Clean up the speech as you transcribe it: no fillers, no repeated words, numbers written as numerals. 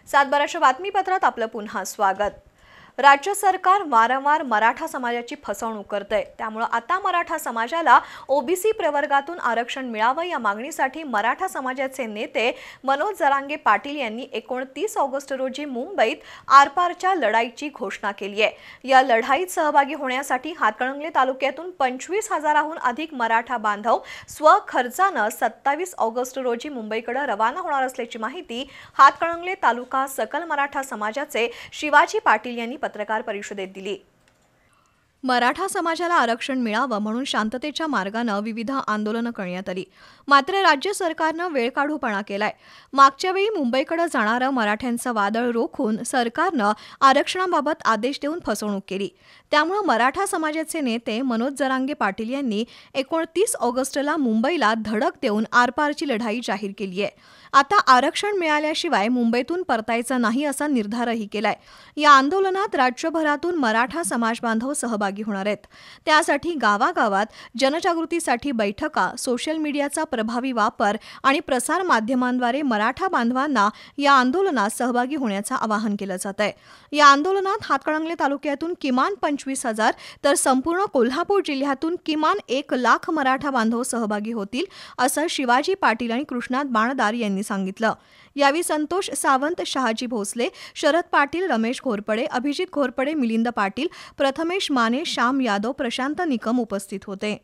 सातबाराच्या बातमीपत्रात आपलं पुन्हा स्वागत। राज्य सरकार वारंवार मराठा समाजाची फसवणूक करते। त्यामुळे आता मराठा समाजाला ओबीसी प्रवर्गातून आरक्षण मिळावे या मागणीसाठी मराठा समाजाचे नेते मनोज जरांगे पाटील यांनी 29 ऑगस्ट रोजी मुंबईत आरपारच्या लढाईची घोषणा केली आहे। या लढाईत सहभागी होण्यासाठी हातकणंगले तालुक्यातून 25,000हून अधिक मराठा बांधव स्वखर्चाने 27 ऑगस्ट रोजी मुंबईकडे रवाना होणार असल्याची माहिती हातकणंगले तालुका सकल मराठा समाजाचे शिवाजी पाटील यांनी पत्रकार परिषदेत दिली। मराठा समाजाला आरक्षण मिळावं म्हणून शांततेच्या मार्गाने विविध आंदोलनं करण्यात आली, मात्र राज्य सरकारने वेळकाढूपणा केलाय। मागच्या वेळी मुंबईकडे जाणारं मराठ्यांचं वादळ रोखून सरकारने आरक्षणाबाबत आदेश देऊन फसवणूक केली। त्यामुळे मराठा समाजाचे नेते मनोज जरांगे पाटील यांनी 29 ऑगस्टला मुंबईला धडक देऊन आरपारची लढाई जाहीर केली आहे। आता आरक्षण मिळाल्याशिवाय मुंबईतून परतायचं नाही असा निर्धारही केलाय। या आंदोलनात राज्यभरातून मराठा समाज बांधव सहभागी होणार आहेत। त्यासाठी गावागावात जनजागृतीसाठी बैठका, सोशल मीडियाचा प्रभावी वापर आणि प्रसार माध्यमांद्वारे मराठा बांधवांना या आंदोलनात सहभागी होण्याचं आवाहन केलं जात आहे। या आंदोलनात हातकणंगले तालुक्यातून किमान 25,000 तर संपूर्ण कोल्हापूर जिल्ह्यातून किमान 1,00,000 मराठा बांधव सहभागी होतील असं शिवाजी पाटील आणि कृष्णात बाणदार यांनी सांगितलं। यावेळी संतोष सावंत, शहाजी भोसले, शरद पाटील, रमेश घोरपडे, अभिजित घोरपडे, मिलिंद पाटील, प्रथमेश माने, श्याम यादव, प्रशांत निकम उपस्थित होते।